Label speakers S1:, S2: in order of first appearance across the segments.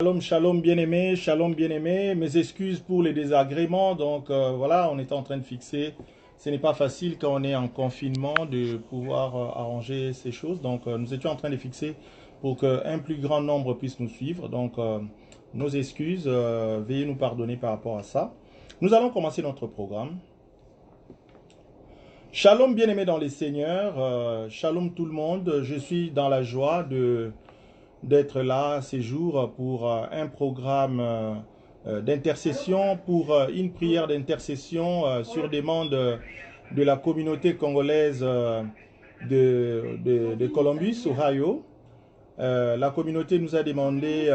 S1: Shalom, shalom bien-aimé, mes excuses pour les désagréments. Donc voilà, on est en train de fixer. Ce n'est pas facile quand on est en confinement de pouvoir arranger ces choses. Donc nous étions en train de fixer pour qu'un plus grand nombre puisse nous suivre. Donc nos excuses, veuillez nous pardonner par rapport à ça. Nous allons commencer notre programme. Shalom bien-aimé dans les seigneurs, shalom tout le monde. Je suis dans la joie d'être là ces jours pour un programme d'intercession, pour une prière d'intercession sur demande de la communauté congolaise de Columbus, Ohio. La communauté nous a demandé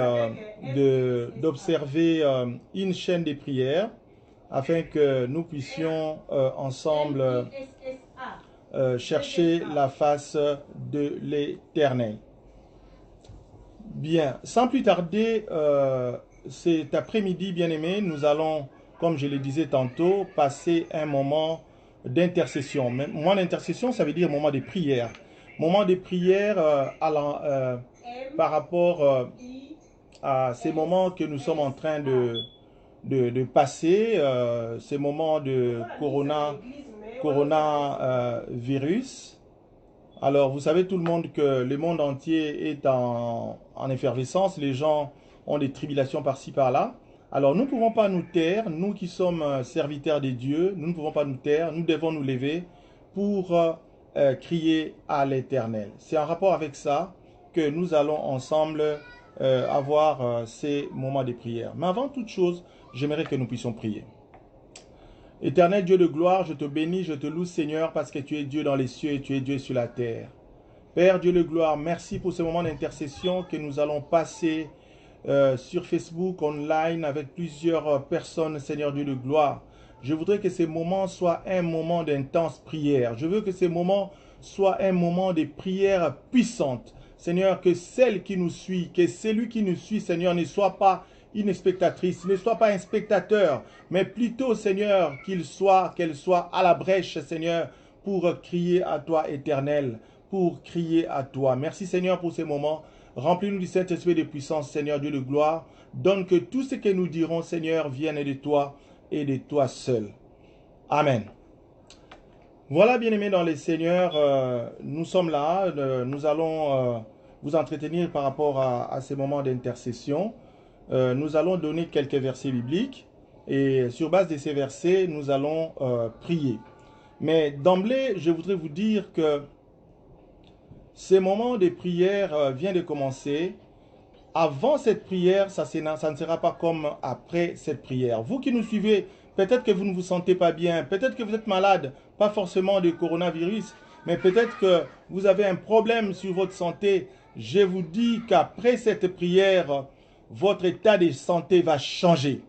S1: d'observer une chaîne de prières afin que nous puissions ensemble chercher la face de l'Éternel. Bien, sans plus tarder, cet après-midi, bien-aimé, nous allons, comme je le disais tantôt, passer un moment d'intercession. Moment d'intercession, ça veut dire moment de prière. Moment de prière par rapport à ces moments que nous sommes en train de passer, ces moments de coronavirus. Alors, vous savez tout le monde que le monde entier est en effervescence. Les gens ont des tribulations par-ci, par-là. Alors, nous ne pouvons pas nous taire. Nous qui sommes serviteurs des dieux, nous ne pouvons pas nous taire. Nous devons nous lever pour crier à l'Éternel. C'est en rapport avec ça que nous allons ensemble avoir ces moments de prière. Mais avant toute chose, j'aimerais que nous puissions prier. Éternel Dieu de gloire, je te bénis, je te loue Seigneur parce que tu es Dieu dans les cieux et tu es Dieu sur la terre. Père Dieu de gloire, merci pour ce moment d'intercession que nous allons passer sur Facebook, online, avec plusieurs personnes, Seigneur Dieu de gloire. Je voudrais que ces moments soient un moment d'intense prière. Je veux que ces moments soient un moment de prière puissante. Seigneur, que celle qui nous suit, que celui qui nous suit, Seigneur, ne soit pas une spectatrice, ne soit pas un spectateur, mais plutôt, Seigneur, qu'elle soit à la brèche, Seigneur, pour crier à toi, Éternel, pour crier à toi. Merci, Seigneur, pour ces moments. Remplis-nous du Saint-Esprit de puissance, Seigneur Dieu de gloire. Donne que tout ce que nous dirons, Seigneur, vienne de toi et de toi seul. Amen. Voilà, bien-aimés dans les seigneurs, nous sommes là. Nous allons vous entretenir par rapport à ces moments d'intercession. Nous allons donner quelques versets bibliques et sur base de ces versets, nous allons prier. Mais d'emblée, je voudrais vous dire que ces moments de prière viennent de commencer. Avant cette prière, ça ne sera pas comme après cette prière. Vous qui nous suivez, peut-être que vous ne vous sentez pas bien, peut-être que vous êtes malade, pas forcément de coronavirus, mais peut-être que vous avez un problème sur votre santé. Je vous dis qu'après cette prière, votre état de santé va changer.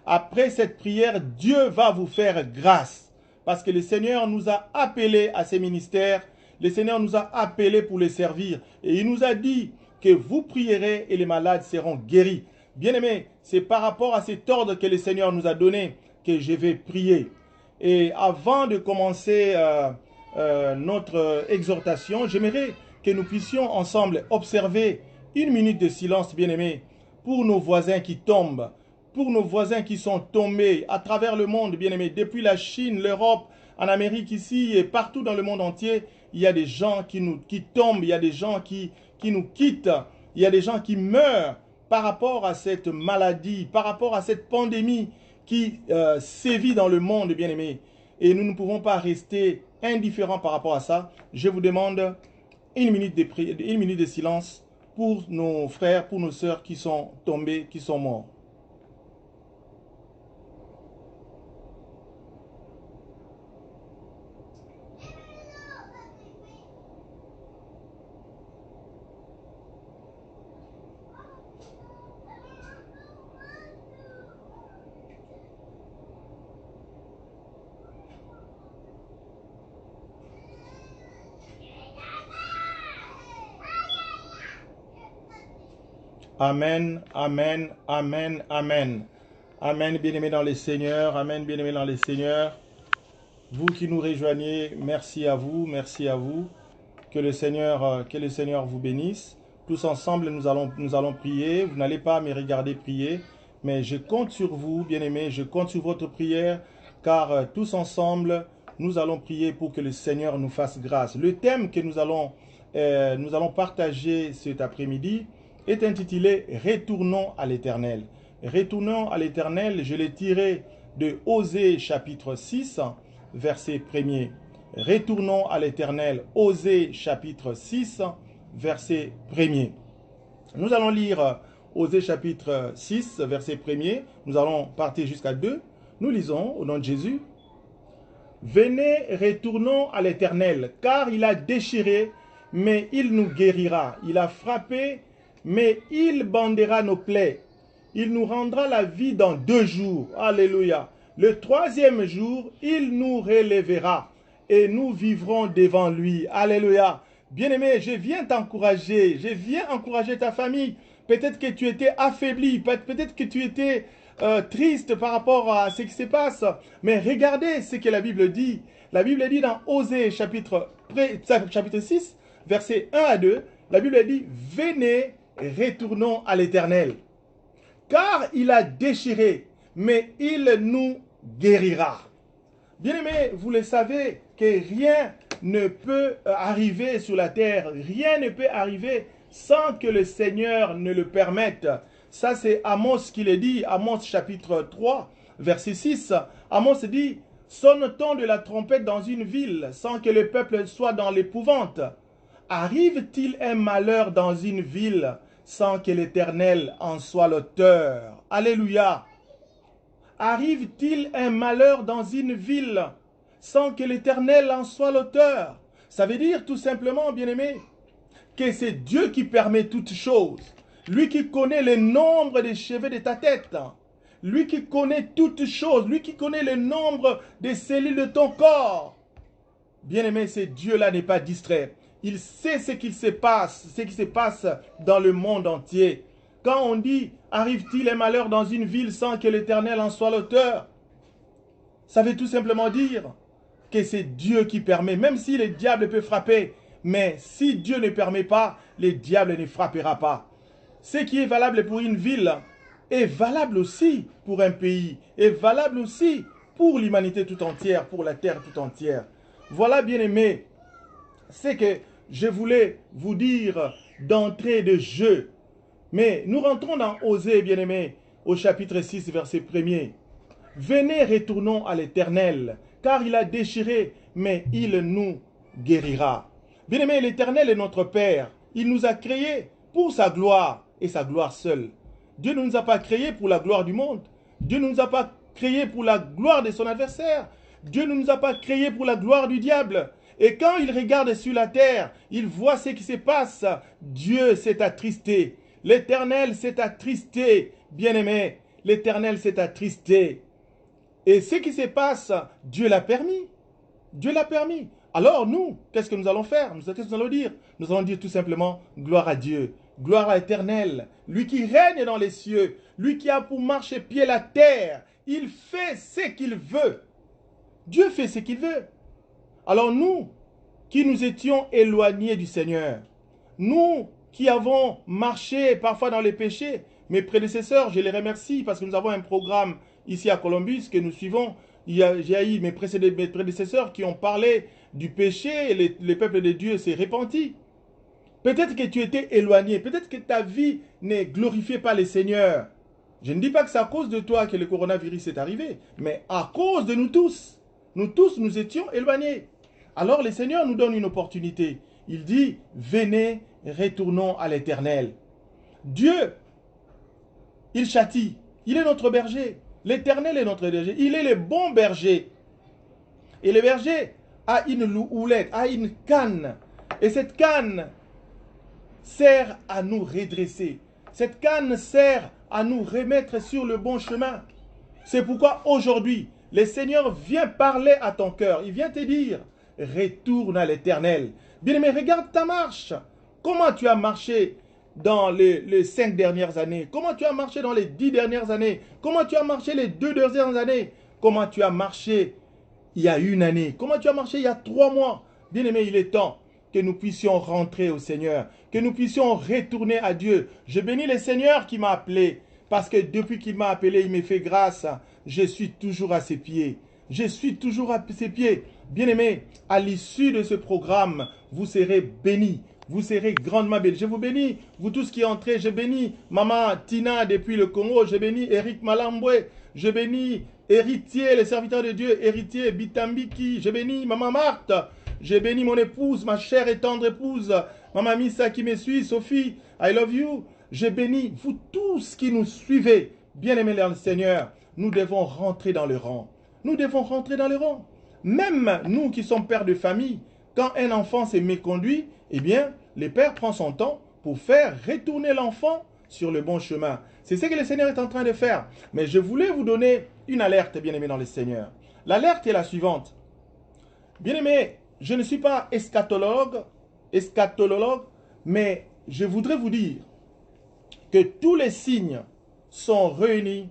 S1: Après cette prière, Dieu va vous faire grâce. Parce que le Seigneur nous a appelés à ces ministères. Le Seigneur nous a appelés pour les servir. Et il nous a dit que vous prierez et les malades seront guéris. Bien-aimés, c'est par rapport à cet ordre que le Seigneur nous a donné que je vais prier. Et avant de commencer notre exhortation, j'aimerais que nous puissions ensemble observer une minute de silence, bien-aimés, pour nos voisins qui tombent, pour nos voisins qui sont tombés à travers le monde, bien-aimés, depuis la Chine, l'Europe, en Amérique ici et partout dans le monde entier. Il y a des gens qui tombent, il y a des gens qui nous quittent, il y a des gens qui meurent par rapport à cette maladie, par rapport à cette pandémie qui sévit dans le monde, bien-aimés. Et nous ne pouvons pas rester indifférents par rapport à ça. Je vous demande une minute de silence pour nos frères, pour nos sœurs qui sont tombés, qui sont morts. Amen, amen, amen, amen. Amen, bien-aimés dans les seigneurs. Amen, bien-aimés dans les seigneurs. Vous qui nous rejoignez, merci à vous, merci à vous. Que le Seigneur vous bénisse. Tous ensemble, nous allons prier. Vous n'allez pas me regarder prier, mais je compte sur vous, bien-aimés, je compte sur votre prière, car tous ensemble, nous allons prier pour que le Seigneur nous fasse grâce. Le thème que nous allons partager cet après-midi est intitulé « Retournons à l'Éternel ». Retournons à l'Éternel, je l'ai tiré de Osée chapitre 6, verset 1er. Retournons à l'Éternel, Osée chapitre 6, verset 1er. Nous allons lire Osée chapitre 6, verset 1er. Nous allons partir jusqu'à 2. Nous lisons au nom de Jésus. Venez, retournons à l'Éternel, car il a déchiré, mais il nous guérira. Il a frappé, mais il bandera nos plaies. Il nous rendra la vie dans 2 jours. Alléluia. Le 3e jour, il nous relèvera et nous vivrons devant lui. Alléluia. Bien-aimé, je viens t'encourager. Je viens encourager ta famille. Peut-être que tu étais affaibli. Peut-être que tu étais triste par rapport à ce qui se passe. Mais regardez ce que la Bible dit. La Bible dit dans Osée chapitre 6, versets 1 à 2. La Bible dit, venez, retournons à l'Éternel. Car il a déchiré, mais il nous guérira. Bien-aimés, vous le savez que rien ne peut arriver sur la terre, rien ne peut arriver sans que le Seigneur ne le permette. Ça, c'est Amos qui le dit, Amos chapitre 3, verset 6. Amos dit, sonne-t-on de la trompette dans une ville sans que le peuple soit dans l'épouvante? Arrive-t-il un malheur dans une ville sans que l'Éternel en soit l'auteur? Alléluia. Arrive-t-il un malheur dans une ville sans que l'Éternel en soit l'auteur? Ça veut dire tout simplement, bien-aimé, que c'est Dieu qui permet toutes choses. Lui qui connaît le nombre des cheveux de ta tête. Lui qui connaît toutes choses. Lui qui connaît le nombre des cellules de ton corps. Bien-aimé, ce Dieu-là n'est pas distrait. Il sait ce qui se passe dans le monde entier. Quand on dit, arrive-t-il un malheur dans une ville sans que l'Éternel en soit l'auteur? Ça veut tout simplement dire que c'est Dieu qui permet, même si le diable peut frapper. Mais si Dieu ne permet pas, le diable ne frappera pas. Ce qui est valable pour une ville est valable aussi pour un pays, est valable aussi pour l'humanité tout entière, pour la terre tout entière. Voilà, bien-aimés, c'est que je voulais vous dire d'entrée de jeu. Mais nous rentrons dans Osée, bien-aimés, au chapitre 6, verset 1er. Venez, retournons à l'Éternel, car il a déchiré, mais il nous guérira. Bien-aimés, l'Éternel est notre Père. Il nous a créés pour sa gloire et sa gloire seule. Dieu ne nous a pas créés pour la gloire du monde. Dieu ne nous a pas créés pour la gloire de son adversaire. Dieu ne nous a pas créés pour la gloire du diable. Et quand il regarde sur la terre, il voit ce qui se passe. Dieu s'est attristé. L'Éternel s'est attristé. Bien-aimé, l'Éternel s'est attristé. Et ce qui se passe, Dieu l'a permis. Dieu l'a permis. Alors nous, qu'est-ce que nous allons faire? Qu'est-ce que nous allons dire? Nous allons dire tout simplement, gloire à Dieu. Gloire à l'Éternel. Lui qui règne dans les cieux. Lui qui a pour marchepied la terre. Il fait ce qu'il veut. Dieu fait ce qu'il veut. Alors nous, qui nous étions éloignés du Seigneur, nous qui avons marché parfois dans les péchés, mes prédécesseurs, je les remercie parce que nous avons un programme ici à Columbus que nous suivons. Il y a eu mes prédécesseurs qui ont parlé du péché et le peuple de Dieu s'est repenti. Peut-être que tu étais éloigné, peut-être que ta vie ne glorifiait pas le Seigneur. Je ne dis pas que c'est à cause de toi que le coronavirus est arrivé, mais à cause de nous tous. Nous étions éloignés. Alors le Seigneur nous donne une opportunité. Il dit, venez, retournons à l'Éternel. Dieu, il châtie. Il est notre berger. L'Éternel est notre berger. Il est le bon berger. Et le berger a une houlette, a une canne. Et cette canne sert à nous redresser. Cette canne sert à nous remettre sur le bon chemin. C'est pourquoi aujourd'hui, le Seigneur vient parler à ton cœur. Il vient te dire, retourne à l'Éternel. Bien-aimé, regarde ta marche. Comment tu as marché dans les 5 dernières années? Comment tu as marché dans les 10 dernières années? Comment tu as marché les 2 dernières années? Comment tu as marché il y a 1 année? Comment tu as marché il y a 3 mois? Bien-aimé, il est temps que nous puissions rentrer au Seigneur, que nous puissions retourner à Dieu. Je bénis le Seigneur qui m'a appelé, parce que depuis qu'il m'a appelé, il me fait grâce. Je suis toujours à ses pieds. Je suis toujours à ses pieds. Bien-aimés, à l'issue de ce programme, vous serez bénis. Vous serez grandement bénis. Je vous bénis, vous tous qui entrez. Je bénis Maman Tina depuis le Congo. Je bénis Eric Malambwe. Je bénis Héritier, le serviteur de Dieu, Héritier Bitambiki. Je bénis Maman Marthe. Je bénis mon épouse, ma chère et tendre épouse. Maman Missa qui me suit, Sophie, I love you. Je bénis vous tous qui nous suivez. Bien-aimés dans le Seigneur, nous devons rentrer dans le rang. Nous devons rentrer dans le rang. Même nous qui sommes pères de famille, quand un enfant s'est méconduit, eh bien, le père prend son temps pour faire retourner l'enfant sur le bon chemin. C'est ce que le Seigneur est en train de faire. Mais je voulais vous donner une alerte, bien-aimés dans le Seigneur. L'alerte est la suivante. Bien-aimés, je ne suis pas eschatologue, mais je voudrais vous dire que tous les signes sont réunis,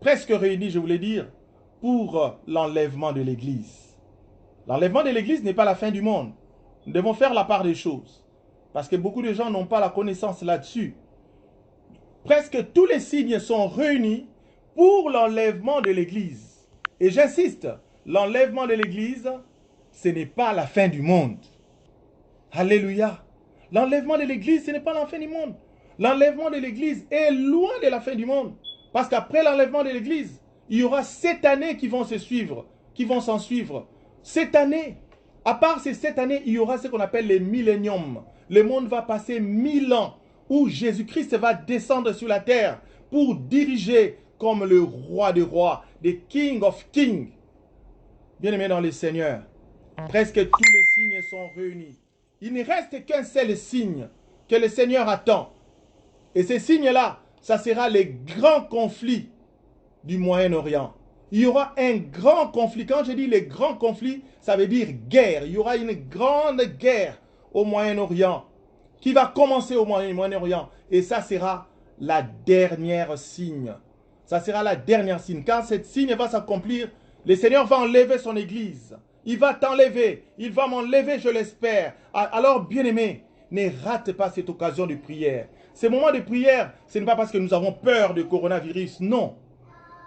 S1: presque réunis, je voulais dire, pour l'enlèvement de l'Église. L'enlèvement de l'Église n'est pas la fin du monde. Nous devons faire la part des choses. Parce que beaucoup de gens n'ont pas la connaissance là-dessus. Presque tous les signes sont réunis pour l'enlèvement de l'Église. Et j'insiste, l'enlèvement de l'Église, ce n'est pas la fin du monde. Alléluia. L'enlèvement de l'Église, ce n'est pas la fin du monde. L'enlèvement de l'Église est loin de la fin du monde. Parce qu'après l'enlèvement de l'Église, il y aura 7 années qui vont se suivre, qui vont s'en suivre. 7 années. À part ces 7 années, il y aura ce qu'on appelle les milléniums. Le monde va passer 1000 ans où Jésus-Christ va descendre sur la terre pour diriger comme le roi des rois, the King of Kings. Bien-aimés dans le Seigneur, presque tous les signes sont réunis. Il ne reste qu'un seul signe que le Seigneur attend. Et ces signes-là, ça sera les grands conflits du Moyen-Orient. Il y aura un grand conflit. Quand je dis les grands conflits, ça veut dire guerre. Il y aura une grande guerre au Moyen-Orient qui va commencer au Moyen-Orient. Et ça sera la dernière signe. Ça sera la dernière signe. Quand cette signe va s'accomplir, le Seigneur va enlever son église. Il va t'enlever. Il va m'enlever, je l'espère. Alors, bien-aimés, ne rate pas cette occasion de prière. Ces moments de prière, ce n'est pas parce que nous avons peur du coronavirus. Non.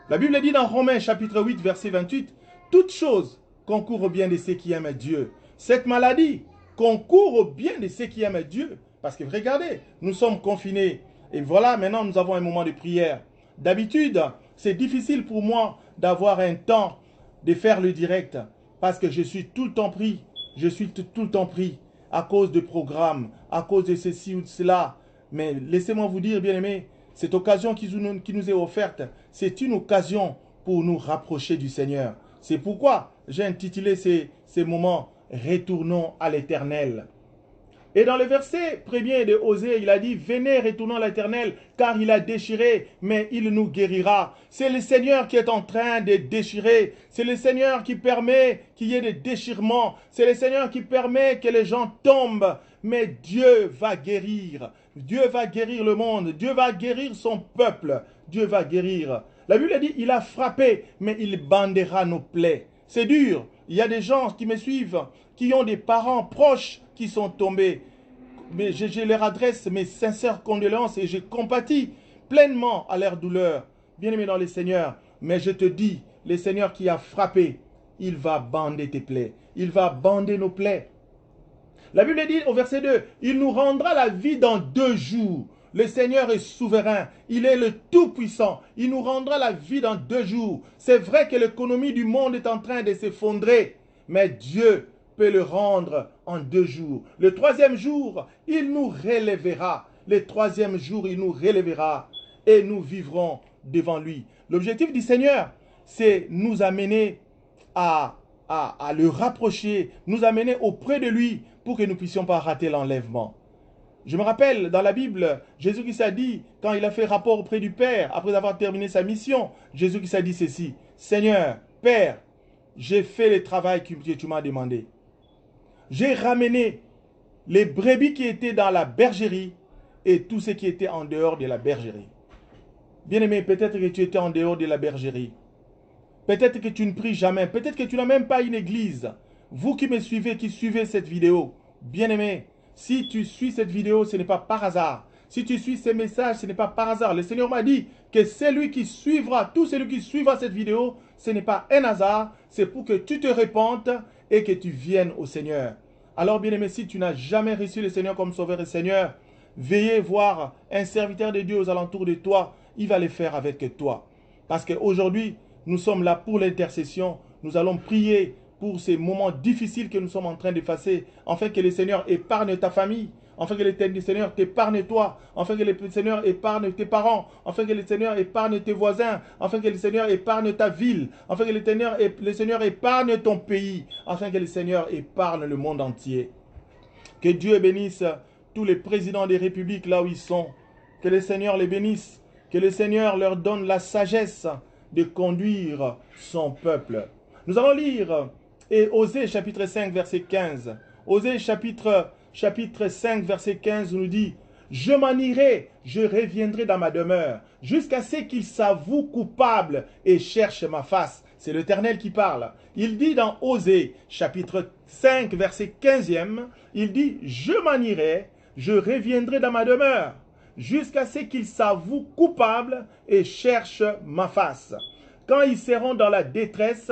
S1: La Bible dit dans Romains chapitre 8, verset 28, « Toutes choses concourent au bien de ceux qui aiment Dieu. » Cette maladie concourt au bien de ceux qui aiment Dieu. Parce que regardez, nous sommes confinés. Et voilà, maintenant nous avons un moment de prière. D'habitude, c'est difficile pour moi d'avoir un temps de faire le direct. Parce que je suis tout le temps pris. Je suis tout le temps pris à cause de programmes, à cause de ceci ou de cela. Mais laissez-moi vous dire, bien-aimés, cette occasion qui nous est offerte, c'est une occasion pour nous rapprocher du Seigneur. C'est pourquoi j'ai intitulé ces moments « Retournons à l'Éternel ». Et dans le verset premier de Osée, il a dit « Venez, retournons à l'Éternel, car il a déchiré, mais il nous guérira. » C'est le Seigneur qui est en train de déchirer. C'est le Seigneur qui permet qu'il y ait des déchirements. C'est le Seigneur qui permet que les gens tombent. Mais Dieu va guérir. Dieu va guérir le monde. Dieu va guérir son peuple. Dieu va guérir. La Bible dit, il a frappé, mais il bandera nos plaies. C'est dur. Il y a des gens qui me suivent, qui ont des parents proches qui sont tombés. Mais je leur adresse mes sincères condoléances et je compatis pleinement à leur douleur. Bien-aimé dans le Seigneur, mais je te dis, le Seigneur qui a frappé, il va bander tes plaies. Il va bander nos plaies. La Bible dit au verset 2, il nous rendra la vie dans 2 jours. Le Seigneur est souverain, il est le Tout-Puissant. Il nous rendra la vie dans 2 jours. C'est vrai que l'économie du monde est en train de s'effondrer, mais Dieu peut le rendre en 2 jours. Le 3e jour, il nous relèvera. Le 3e jour, il nous relèvera et nous vivrons devant lui. L'objectif du Seigneur, c'est nous amener à le rapprocher, nous amener auprès de lui pour que nous ne puissions pas rater l'enlèvement. Je me rappelle, dans la Bible, Jésus qui s'est dit, quand il a fait rapport auprès du Père, après avoir terminé sa mission, Jésus qui s'est dit ceci, « Seigneur, Père, j'ai fait le travail que tu m'as demandé. J'ai ramené les brebis qui étaient dans la bergerie et tous ceux qui étaient en dehors de la bergerie. » Bien-aimé, peut-être que tu étais en dehors de la bergerie. Peut-être que tu ne pries jamais. Peut-être que tu n'as même pas une église. Vous qui me suivez, qui suivez cette vidéo, Bien-aimé, si tu suis cette vidéo, ce n'est pas par hasard. Si tu suis ces messages, ce n'est pas par hasard. Le Seigneur m'a dit que celui qui suivra, tout celui qui suivra cette vidéo, ce n'est pas un hasard, c'est pour que tu te répandes et que tu viennes au Seigneur. Alors, bien-aimé, si tu n'as jamais reçu le Seigneur comme Sauveur et Seigneur, veillez voir un serviteur de Dieu aux alentours de toi. Il va le faire avec toi. Parce qu'aujourd'hui, nous sommes là pour l'intercession. Nous allons prier pour ces moments difficiles que nous sommes en train de passer, afin que le Seigneur épargne ta famille, afin que le Seigneur t'épargne toi, afin que le Seigneur épargne tes parents, afin que le Seigneur épargne tes voisins, afin que le Seigneur épargne ta ville, afin que le Seigneur épargne ton pays, afin que le Seigneur épargne le monde entier. Que Dieu bénisse tous les présidents des républiques là où ils sont, que le Seigneur les bénisse, que le Seigneur leur donne la sagesse de conduire son peuple. Nous allons lire Osée chapitre 5 verset 15. Osée chapitre 5 verset 15 nous dit: je m'en irai, je reviendrai dans ma demeure, jusqu'à ce qu'ils s'avouent coupables et cherchent ma face. C'est l'Éternel qui parle. Il dit dans Osée chapitre 5 verset 15e, il dit: je m'en irai, je reviendrai dans ma demeure, jusqu'à ce qu'ils s'avouent coupables et cherchent ma face. Quand ils seront dans la détresse,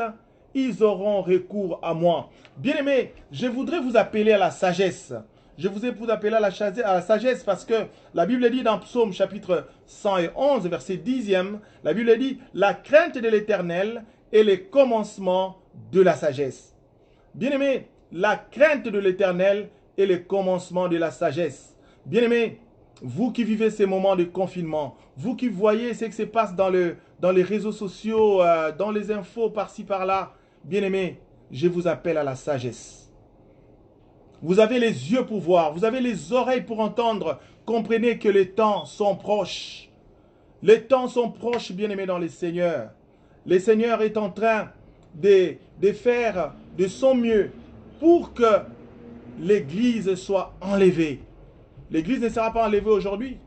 S1: ils auront recours à moi. Bien-aimés, je voudrais vous appeler à la sagesse. Je vous ai appelé à la sagesse parce que la Bible dit dans Psaume chapitre 111, verset 10e, la Bible dit: la crainte de l'Éternel est le commencement de la sagesse. Bien-aimés, la crainte de l'Éternel est le commencement de la sagesse. Bien-aimés, vous qui vivez ces moments de confinement, vous qui voyez ce qui se passe dans les réseaux sociaux, dans les infos par-ci par-là, bien-aimés, je vous appelle à la sagesse. Vous avez les yeux pour voir, vous avez les oreilles pour entendre. Comprenez que les temps sont proches. Les temps sont proches, bien-aimés dans le Seigneur. Le Seigneur est en train de faire de son mieux pour que l'Église soit enlevée. L'Église ne sera pas enlevée aujourd'hui,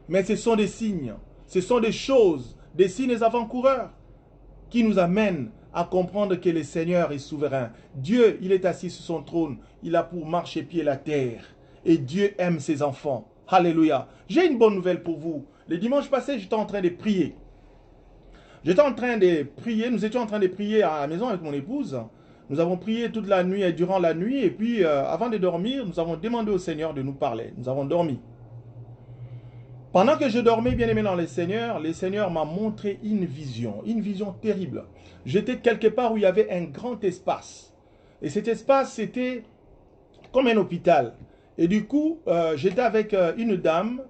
S1: mais ce sont des signes, ce sont des choses, des signes avant-coureurs qui nous amènent à comprendre que le Seigneur est souverain. Dieu, il est assis sur son trône, il a pour marchepied la terre. Et Dieu aime ses enfants. Alléluia. J'ai une bonne nouvelle pour vous. Le dimanche passé, j'étais en train de prier. Nous étions en train de prier à la maison avec mon épouse. Nous avons prié toute la nuit et durant la nuit. Et puis, avant de dormir, nous avons demandé au Seigneur de nous parler. Nous avons dormi. Pendant que je dormais, bien aimé dans le Seigneur m'a montré une vision terrible. J'étais quelque part où il y avait un grand espace. Et cet espace, c'était comme un hôpital. Et du coup, j'étais avec une dame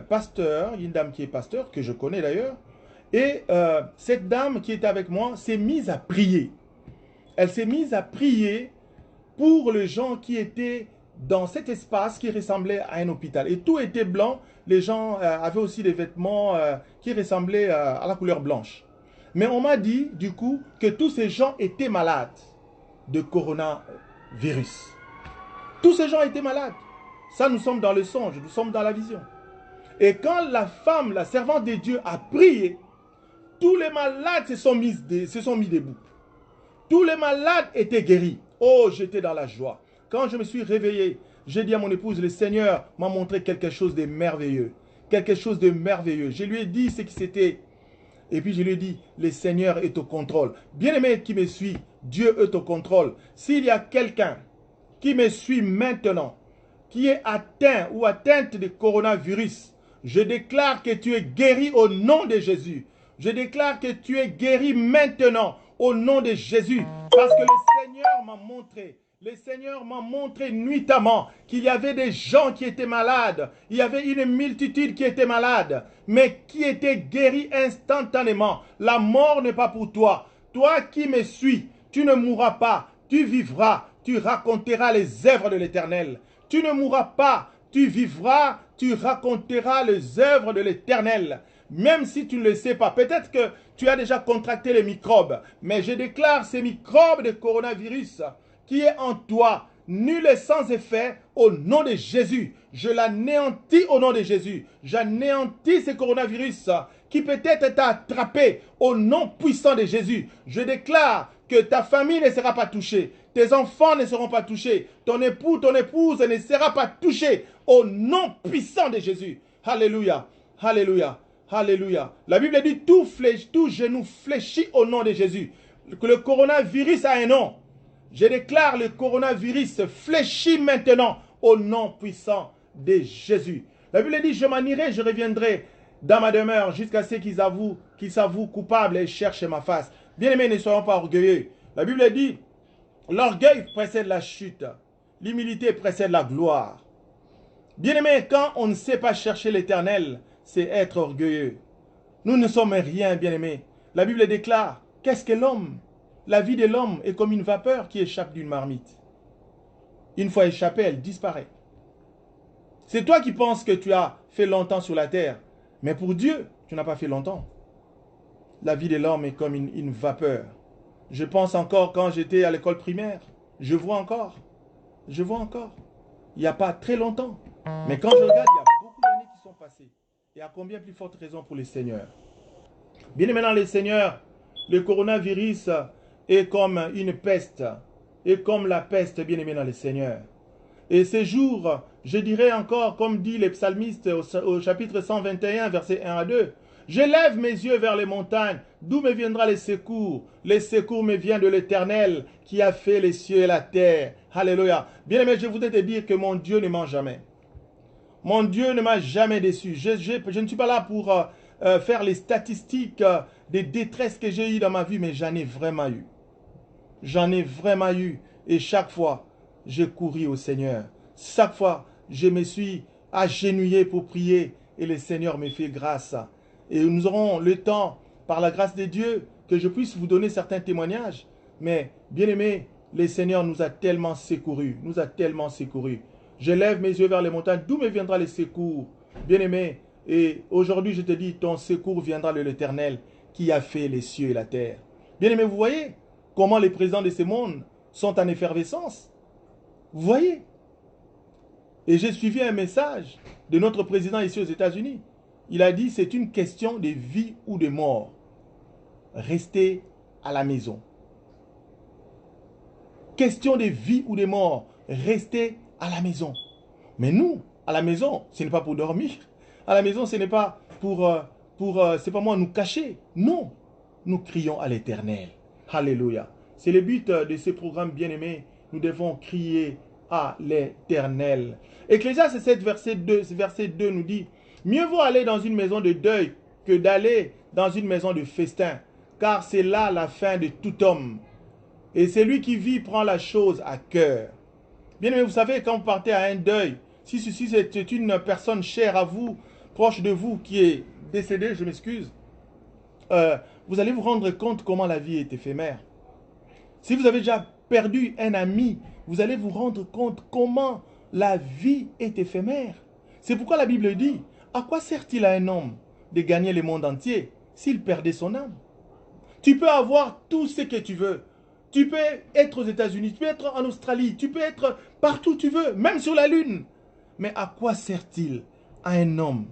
S1: pasteur, une dame qui est pasteur, que je connais d'ailleurs. Et cette dame qui était avec moi s'est mise à prier. Elle s'est mise à prier pour les gens qui étaient dans cet espace qui ressemblait à un hôpital. Et tout était blanc. Les gens avaient aussi des vêtements qui ressemblaient à la couleur blanche. Mais on m'a dit, du coup, que tous ces gens étaient malades de coronavirus. Tous ces gens étaient malades. Ça, nous sommes dans le songe, nous sommes dans la vision. Et quand la femme, la servante de Dieu, a prié, tous les malades se sont mis debout. Tous les malades étaient guéris. Oh, j'étais dans la joie. Quand je me suis réveillé, j'ai dit à mon épouse: le Seigneur m'a montré quelque chose de merveilleux. Quelque chose de merveilleux. Je lui ai dit ce qui c'était. Et puis je lui ai dit: le Seigneur est au contrôle. Bien-aimé qui me suit, Dieu est au contrôle. S'il y a quelqu'un qui me suit maintenant, qui est atteint ou atteinte de coronavirus, je déclare que tu es guéri au nom de Jésus. Je déclare que tu es guéri maintenant au nom de Jésus. Parce que le Seigneur m'a montré nuitamment qu'il y avait des gens qui étaient malades. Il y avait une multitude qui était malade, mais qui était guérie instantanément. La mort n'est pas pour toi. Toi qui me suis, tu ne mourras pas, tu vivras, tu raconteras les œuvres de l'Éternel. Tu ne mourras pas, tu vivras, tu raconteras les œuvres de l'Éternel. Même si tu ne le sais pas, peut-être que tu as déjà contracté les microbes, mais je déclare ces microbes de coronavirus qui est en toi, nul et sans effet au nom de Jésus. Je l'anéantis au nom de Jésus. J'anéantis ce coronavirus qui peut-être t'a attrapé au nom puissant de Jésus. Je déclare que ta famille ne sera pas touchée. Tes enfants ne seront pas touchés. Ton époux, ton épouse ne sera pas touché au nom puissant de Jésus. Alléluia. Alléluia. Alléluia. La Bible dit tout genou fléchit au nom de Jésus. Que le coronavirus a un nom. Je déclare le coronavirus fléchit maintenant au nom puissant de Jésus. La Bible dit je m'en irai, je reviendrai dans ma demeure jusqu'à ce qu'ils s'avouent coupables et cherchent ma face. Bien-aimés, ne soyons pas orgueilleux. La Bible dit l'orgueil précède la chute. L'humilité précède la gloire. Bien-aimés, quand on ne sait pas chercher l'Éternel, c'est être orgueilleux. Nous ne sommes rien, bien-aimés. La Bible déclare, qu'est-ce que l'homme? La vie de l'homme est comme une vapeur qui échappe d'une marmite. Une fois échappée, elle disparaît. C'est toi qui penses que tu as fait longtemps sur la terre. Mais pour Dieu, tu n'as pas fait longtemps. La vie de l'homme est comme une vapeur. Je pense encore quand j'étais à l'école primaire. Je vois encore. Je vois encore. Il n'y a pas très longtemps. Mais quand je regarde, il y a beaucoup d'années qui sont passées. Et à combien plus forte raison pour les seigneurs. Bien maintenant les seigneurs, le coronavirus est comme une peste. Et comme la peste, bien aimé dans les seigneurs. Et ces jours, je dirais encore, comme dit les psalmistes au chapitre 121, versets 1 à 2, « Je lève mes yeux vers les montagnes, d'où me viendra les secours? Les secours me viennent de l'Éternel, qui a fait les cieux et la terre. » Alléluia. Bien-aimé, je voudrais te dire que mon Dieu ne ment jamais. Mon Dieu ne m'a jamais déçu. Je ne suis pas là pour faire les statistiques des détresses que j'ai eues dans ma vie, mais j'en ai vraiment eu. J'en ai vraiment eu. Et chaque fois, j'ai couru au Seigneur. Chaque fois, je me suis agenouillé pour prier et le Seigneur me fait grâce. Et nous aurons le temps, par la grâce de Dieu, que je puisse vous donner certains témoignages. Mais, bien aimé, le Seigneur nous a tellement secourus. Nous a tellement secourus. Je lève mes yeux vers les montagnes. D'où me viendra le secours? Bien aimé, et aujourd'hui je te dis, ton secours viendra de l'Éternel qui a fait les cieux et la terre. Bien aimé, vous voyez comment les présidents de ce monde sont en effervescence? Vous voyez? Et j'ai suivi un message de notre président ici aux États-Unis. Il a dit, c'est une question de vie ou de mort. Restez à la maison. Question de vie ou de mort. Restez à la maison. Mais nous, à la maison, ce n'est pas pour dormir. À la maison, ce n'est pas c'est pas moi nous cacher. Non. Nous crions à l'Éternel. Alléluia. C'est le but de ce programme bien-aimé. Nous devons crier à l'Éternel. Ecclésiaste 7, verset 2 nous dit, mieux vaut aller dans une maison de deuil que d'aller dans une maison de festin, car c'est là la fin de tout homme. Et celui qui vit prend la chose à cœur. Bien aimé, vous savez, quand vous partez à un deuil, si c'est une personne chère à vous, proche de vous, qui est décédée, je m'excuse, vous allez vous rendre compte comment la vie est éphémère. Si vous avez déjà perdu un ami, vous allez vous rendre compte comment la vie est éphémère. C'est pourquoi la Bible dit, à quoi sert-il à un homme de gagner le monde entier s'il perdait son âme? Tu peux avoir tout ce que tu veux. Tu peux être aux États-Unis, tu peux être en Australie, tu peux être partout où tu veux, même sur la Lune. Mais à quoi sert-il à un homme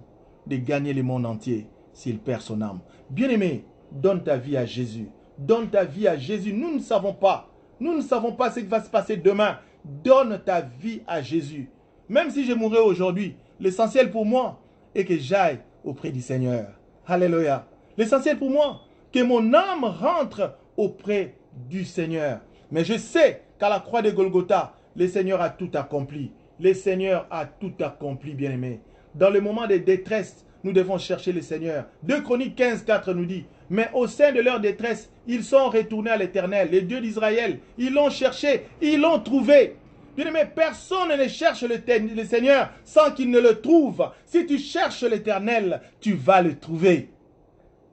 S1: de gagner le monde entier s'il perd son âme? Bien-aimé, donne ta vie à Jésus. Donne ta vie à Jésus. Nous ne savons pas. Nous ne savons pas ce qui va se passer demain. Donne ta vie à Jésus. Même si je mourrais aujourd'hui, l'essentiel pour moi est que j'aille auprès du Seigneur. Alléluia. L'essentiel pour moi, que mon âme rentre auprès du Seigneur. Mais je sais qu'à la croix de Golgotha, le Seigneur a tout accompli. Le Seigneur a tout accompli, bien-aimé. Dans le moment de détresse, nous devons chercher le Seigneur. 2 Chroniques 15, 4 nous dit, mais au sein de leur détresse, ils sont retournés à l'Éternel, les dieux d'Israël. Ils l'ont cherché, ils l'ont trouvé. Bien-aimé, personne ne cherche le Seigneur sans qu'il ne le trouve. Si tu cherches l'Éternel, tu vas le trouver.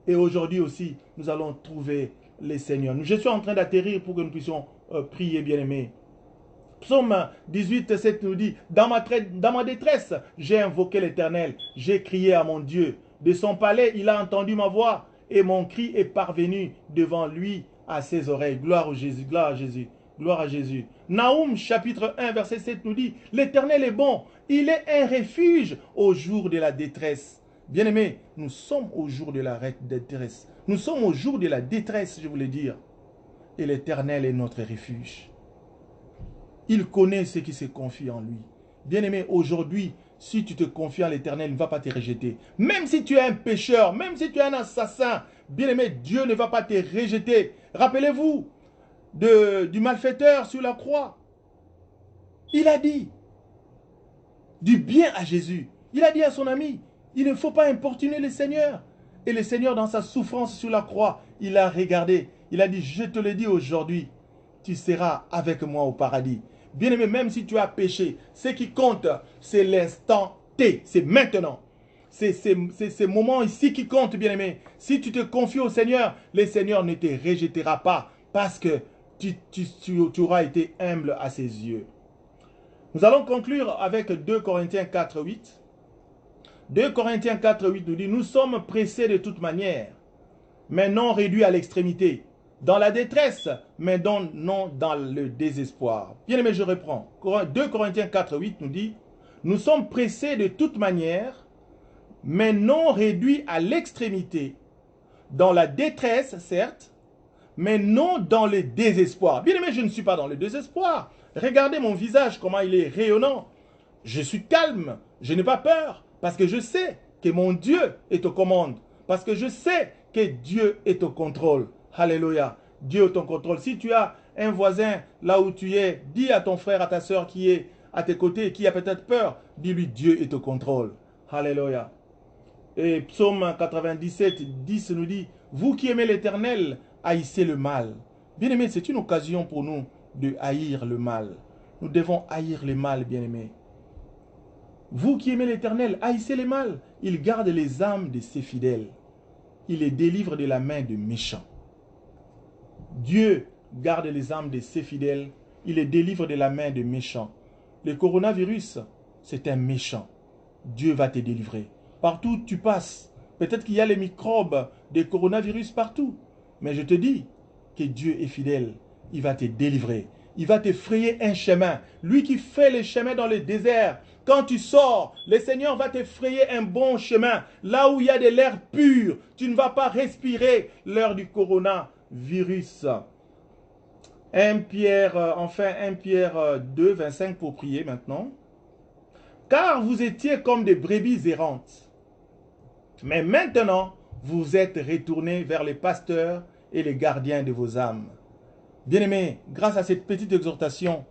S1: Et aujourd'hui aussi, nous allons trouver le Seigneur. Je suis en train d'atterrir pour que nous puissions prier, bien-aimés. Psaume 18, 7 nous dit, dans ma détresse, j'ai invoqué l'Éternel, j'ai crié à mon Dieu. De son palais, il a entendu ma voix et mon cri est parvenu devant lui à ses oreilles. Gloire à Jésus, gloire à Jésus, Gloire à Jésus. Naoum chapitre 1 verset 7 nous dit, l'Éternel est bon, il est un refuge au jour de la détresse. Bien-aimés, nous sommes au jour de la détresse. Nous sommes au jour de la détresse, je voulais dire. Et l'Éternel est notre refuge. Il connaît ceux qui se confient en lui. Bien-aimé, aujourd'hui, si tu te confies en l'Éternel, il ne va pas te rejeter. Même si tu es un pécheur, même si tu es un assassin, bien-aimé, Dieu ne va pas te rejeter. Rappelez-vous du malfaiteur sur la croix. Il a dit du bien à Jésus. Il a dit à son ami, il ne faut pas importuner le Seigneur. Et le Seigneur, dans sa souffrance sur la croix, il a regardé. Il a dit, je te le dis aujourd'hui, tu seras avec moi au paradis. Bien-aimé, même si tu as péché, ce qui compte, c'est l'instant T, c'est maintenant. C'est ces moments ici qui comptent, bien-aimé. Si tu te confies au Seigneur, le Seigneur ne te rejettera pas parce que tu auras été humble à ses yeux. Nous allons conclure avec 2 Corinthiens 4, 8. 2 Corinthiens 4, 8 nous dit, nous sommes pressés de toute manière, mais non réduits à l'extrémité. Dans la détresse, mais non dans le désespoir. Bien aimé, je reprends. 2 Corinthiens 4, 8 nous dit, nous sommes pressés de toute manière, mais non réduits à l'extrémité. Dans la détresse, certes, mais non dans le désespoir. Bien aimé, je ne suis pas dans le désespoir. Regardez mon visage, comment il est rayonnant. Je suis calme, je n'ai pas peur, parce que je sais que mon Dieu est aux commandes. Parce que je sais que Dieu est au contrôle. Alléluia. Dieu est au contrôle. Si tu as un voisin là où tu es, dis à ton frère, à ta soeur qui est à tes côtés, qui a peut-être peur, dis-lui, Dieu est au contrôle. Alléluia. Et Psaume 97, 10 nous dit, vous qui aimez l'Éternel, haïssez le mal. Bien-aimés, c'est une occasion pour nous de haïr le mal. Nous devons haïr le mal, bien-aimés. Vous qui aimez l'Éternel, haïssez le mal. Il garde les âmes de ses fidèles. Il les délivre de la main des méchants. Dieu garde les âmes de ses fidèles. Il les délivre de la main des méchants. Le coronavirus, c'est un méchant. Dieu va te délivrer. Partout où tu passes, peut-être qu'il y a les microbes des coronavirus partout. Mais je te dis que Dieu est fidèle. Il va te délivrer. Il va te frayer un chemin. Lui qui fait les chemins dans le désert. Quand tu sors, le Seigneur va te frayer un bon chemin. Là où il y a de l'air pur, tu ne vas pas respirer l'heure du coronavirus. 1 Pierre 2, 25 pour prier maintenant. Car vous étiez comme des brebis errantes. Mais maintenant, vous êtes retournés vers les pasteurs et les gardiens de vos âmes. Bien-aimé, grâce à cette petite exhortation,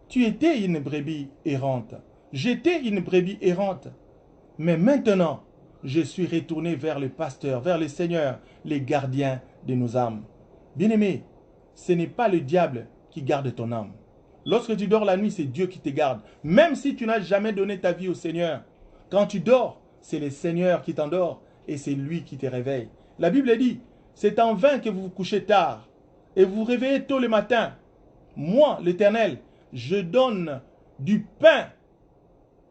S1: tu étais une brebis errante. J'étais une brebis errante. Mais maintenant, je suis retourné vers le pasteur, vers le Seigneur, les gardiens de nos âmes. Bien-aimé, ce n'est pas le diable qui garde ton âme. Lorsque tu dors la nuit, c'est Dieu qui te garde. Même si tu n'as jamais donné ta vie au Seigneur, quand tu dors, c'est le Seigneur qui t'endort et c'est lui qui te réveille. La Bible dit, c'est en vain que vous vous couchez tard et vous vous réveillez tôt le matin. Moi, l'Éternel, je donne du pain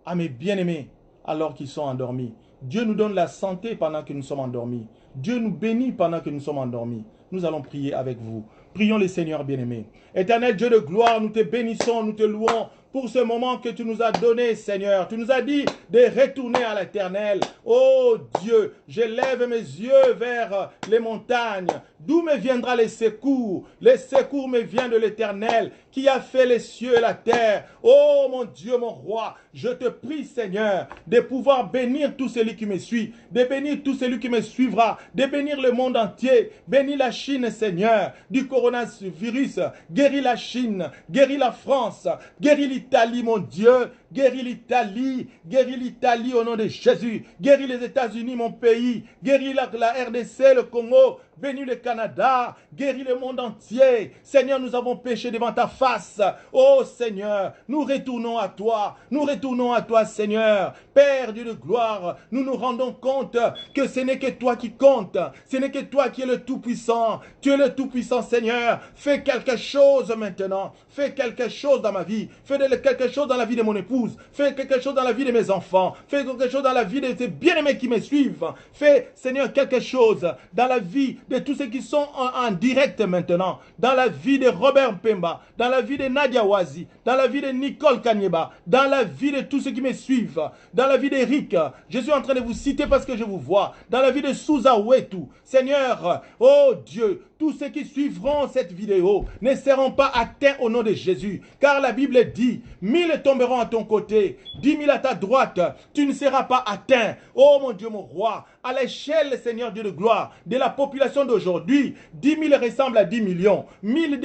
S1: à mes bien-aimés alors qu'ils sont endormis. Dieu nous donne la santé pendant que nous sommes endormis. Dieu nous bénit pendant que nous sommes endormis. Nous allons prier avec vous. Prions le Seigneur bien-aimé. Éternel Dieu de gloire, nous te bénissons, nous te louons pour ce moment que tu nous as donné, Seigneur. Tu nous as dit de retourner à l'Éternel. Oh Dieu, je lève mes yeux vers les montagnes. D'où me viendra les secours? Les secours me viennent de l'Éternel qui a fait les cieux et la terre. Oh mon Dieu, mon roi, je te prie, Seigneur, de pouvoir bénir tout celui qui me suit, de bénir tout celui qui me suivra, de bénir le monde entier. Bénis la Chine, Seigneur, du coronavirus. Guéris la Chine, guéris la France, guéris l'Italie, mon Dieu. Guéris l'Italie au nom de Jésus. Guéris les États-Unis, mon pays. Guéris la RDC, le Congo. Bénis le Canada, guéris le monde entier. Seigneur, nous avons péché devant ta face. Oh Seigneur, nous retournons à toi. Nous retournons à toi, Seigneur. Père Dieu de gloire, nous nous rendons compte que ce n'est que toi qui compte. Ce n'est que toi qui es le Tout-Puissant. Tu es le Tout-Puissant, Seigneur. Fais quelque chose maintenant. Fais quelque chose dans ma vie. Fais quelque chose dans la vie de mon épouse. épouse. Fais quelque chose dans la vie de mes enfants. Fais quelque chose dans la vie de tes bien-aimés qui me suivent. Fais, Seigneur, quelque chose dans la vie de tous ceux qui sont en direct maintenant. Dans la vie de Robert Mpemba. Dans la vie de Nadia Wazi. Dans la vie de Nicole Kanyeba. Dans la vie de tous ceux qui me suivent. Dans la vie d'Eric. Je suis en train de vous citer parce que je vous vois. Dans la vie de Souza Wetu. Seigneur, oh Dieu, tous ceux qui suivront cette vidéo ne seront pas atteints au nom de Jésus. Car la Bible dit, 1000 tomberont à ton côté, 10 000 à ta droite, tu ne seras pas atteint. Oh mon Dieu, mon roi, à l'échelle, Seigneur Dieu de gloire, de la population d'aujourd'hui, 10 000 ressemblent à 10 millions, 1000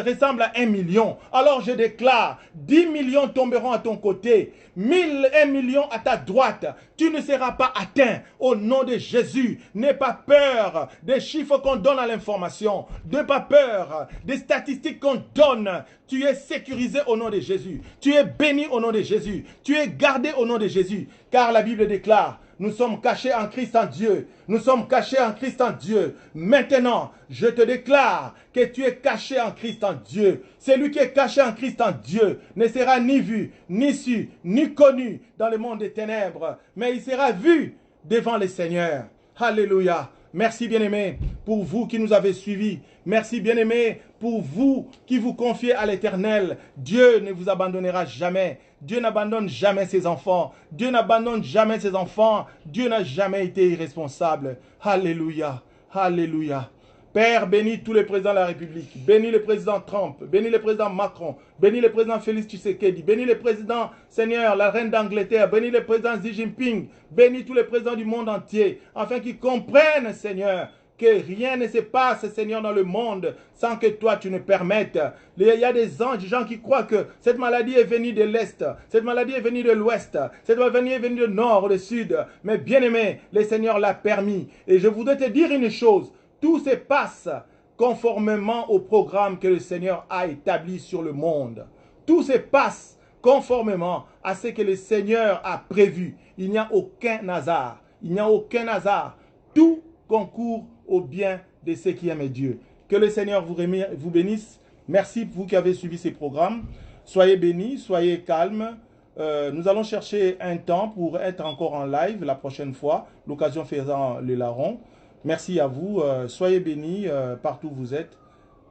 S1: ressemblent à 1 million. Alors je déclare, 10 millions tomberont à ton côté, 1 million à ta droite, tu ne seras pas atteint au nom de Jésus. N'aie pas peur des chiffres qu'on donne à l'information, n'aie pas peur des statistiques qu'on donne. Tu es sécurisé au nom de Jésus, tu es béni au nom de Jésus, tu es gardé au nom de Jésus, car la Bible déclare, nous sommes cachés en Christ en Dieu. Nous sommes cachés en Christ en Dieu. Maintenant, je te déclare que tu es caché en Christ en Dieu. Celui qui est caché en Christ en Dieu ne sera ni vu, ni su, ni connu dans le monde des ténèbres, mais il sera vu devant le Seigneur. Alléluia. Merci bien-aimés pour vous qui nous avez suivis. Merci bien-aimés pour vous qui vous confiez à l'Éternel. Dieu ne vous abandonnera jamais. Dieu n'abandonne jamais ses enfants. Dieu n'abandonne jamais ses enfants. Dieu n'a jamais été irresponsable. Alléluia. Alléluia. Père, bénis tous les présidents de la République. Bénis le président Trump. Bénis le président Macron. Bénis le président Félix Tshisekedi. Bénis le président, Seigneur, la reine d'Angleterre. Bénis le président Xi Jinping. Bénis tous les présidents du monde entier. Afin qu'ils comprennent, Seigneur, que rien ne se passe, Seigneur, dans le monde sans que toi, tu ne permettes. Il y a des gens qui croient que cette maladie est venue de l'Est, cette maladie est venue de l'Ouest, cette maladie est venue du Nord ou du Sud. Mais bien aimé, le Seigneur l'a permis. Et je voudrais te dire une chose, tout se passe conformément au programme que le Seigneur a établi sur le monde. Tout se passe conformément à ce que le Seigneur a prévu. Il n'y a aucun hasard. Il n'y a aucun hasard. Tout concourt au bien de ceux qui aiment Dieu. Que le Seigneur vous bénisse. Merci pour vous qui avez suivi ces programmes. Soyez bénis, soyez calmes. Nous allons chercher un temps pour être encore en live la prochaine fois, l'occasion faisant le larron. Merci à vous. Soyez bénis partout où vous êtes.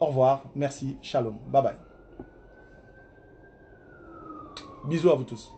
S1: Au revoir. Merci. Shalom. Bye bye. Bisous à vous tous.